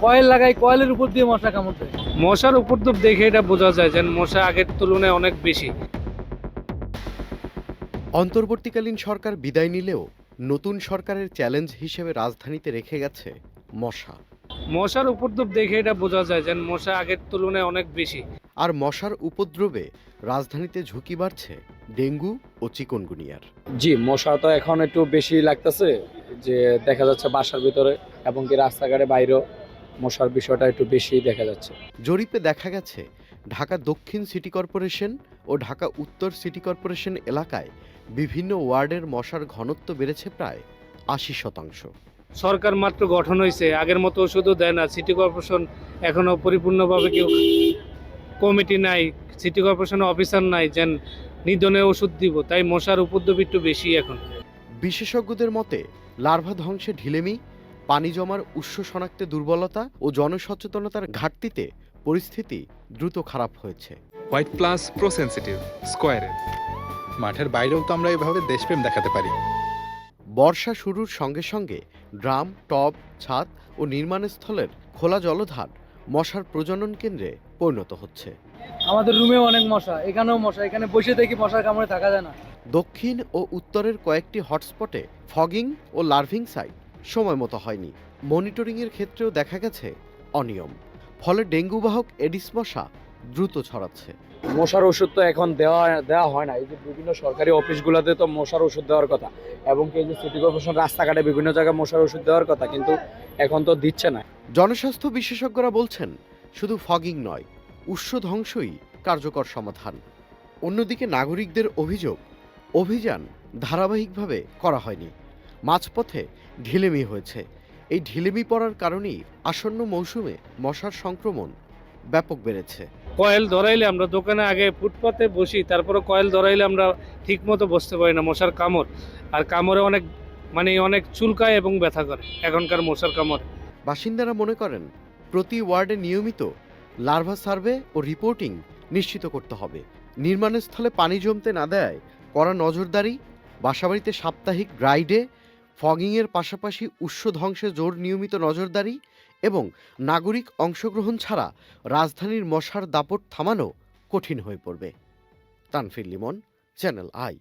Coil লাগাই, কয়েলের উপর দিয়ে মশা কামড় দেয়। মশার উপদ্রব দেখে এটা বোঝা যায় যে মশা আগের তুলনায় অনেক বেশি। অন্তর্বর্তীকালীন সরকার বিদায় নিলেও নতুন সরকারের চ্যালেঞ্জ হিসেবে রাজধানীতে রেখে গেছে মশা। মশার উপদ্রব দেখে এটা বোঝা যায় যে মশা আগের তুলনায় অনেক বেশি। আর মশার উপদ্রবে রাজধানীতে ঝুঁকি বাড়ছে ডেঙ্গু ও চিকুনগুনিয়ার। জি, মশা তো এখন একটু বেশি লাগতেছে, যে দেখা যাচ্ছে বাসার ভিতরে এবং কি রাস্তাঘাটে বাইরেও মশার বিষয়টা একটু বেশি দেখা যাচ্ছে। জরিপে দেখা গেছে ঢাকা দক্ষিণ সিটি কর্পোরেশন ও ঢাকা উত্তর সিটি কর্পোরেশন এলাকায় বিভিন্ন ওয়ার্ডের মশার ঘনত্ব বেড়েছে প্রায় ৮০%। সরকার মাত্র গঠন হয়েছে, আগের মতো ওষুধও দেয় না। সিটি কর্পোরেশন এখনো পরিপূর্ণভাবে কেউ কমিটি নাই, সিটি কর্পোরেশনের অফিসার নাই যেন নিধনে ওষুধ দিব, তাই মশার উপদ্রব একটু বেশি এখন। বিশেষজ্ঞদের মতে লার্ভা ধ্বংসে ঢিলেমি, পানি জমার উৎস শনাক্তে দুর্বলতা ও জনসচেতনতার ঘাটতিতে পরিস্থিতি দ্রুত খারাপ হয়েছে। হোয়াইট প্লাস প্রোসেনসিটিভ স্কোয়ারে মাঠের বাইরেও তো আমরা এভাবে দেশপ্রেম দেখাতে পারি। বর্ষা শুরুর সঙ্গে সঙ্গে ড্রাম, টব, ছাদ ও নির্মাণস্থলের খোলা জলধার মশার প্রজনন কেন্দ্রে পরিণত হচ্ছে। আমাদের রুমেও অনেক মশা, এখানেও মশা, এখানে বসে থেকে মশার কামড়ে থাকা যায় না। দক্ষিণ ও উত্তরের কয়েকটি হটস্পটে ফগিং ও লার্ভিং সাইট সময় মতো হয়নি। মনিটরিংয়ের ক্ষেত্রেও দেখা গেছে অনিয়ম, ফলে ডেঙ্গুবাহক এডিস মশা দ্রুত ছড়াচ্ছে। মশার ওষুধ তো এখন দেওয়া হয় না। এই যে বিভিন্ন সরকারি অফিসগুলোতে তো মশার ওষুধ দেওয়ার কথা, এবং কি এই যে সিটি কর্পোরেশন রাস্তাঘাটে বিভিন্ন জায়গায় মশার ওষুধ দেওয়ার কথা, কিন্তু এখন তো দিচ্ছে না। জনস্বাস্থ্য বিশেষজ্ঞরা বলছেন শুধু ফগিং নয়, উৎস ধ্বংসই কার্যকর সমাধান। অন্যদিকে নাগরিকদের অভিযান ধারাবাহিকভাবে করা হয়নি, মাঝপথে ঢিলেমি হয়েছে। এই ঢিলেমি পড়ার কারণেই আসন্ন মৌসুমে মশার সংক্রমণ ব্যাপক বেড়েছে। কয়েল ধরাইলে আমরা দোকানে আগে ফুটপাতে বসি, তারপরে কয়েল ধরাইলে আমরা ঠিক মতো বসতে পারি না, মশার কামড়। আর কামড়ে অনেক চুলকায় এবং ব্যথা করে এখনকার মশার কামড়ে। বাসিন্দারা মনে করেন প্রতি ওয়ার্ডে নিয়মিত লার্ভা সার্ভে ও রিপোর্টিং নিশ্চিত করতে হবে। নির্মাণস্থলে পানি জমতে না দেয় কড়া নজরদারি, বাসাবাড়িতে সাপ্তাহিক ড্রাই ডে, ফগিংয়ের পাশাপাশি উৎস ধ্বংসে জোর নিয়মিত নজরদারি এবং নাগরিক অংশগ্রহণ ছাড়া রাজধানীর মশার দাপট থামানো কঠিন হয়ে পড়বে। Tanfir Limon, channel I.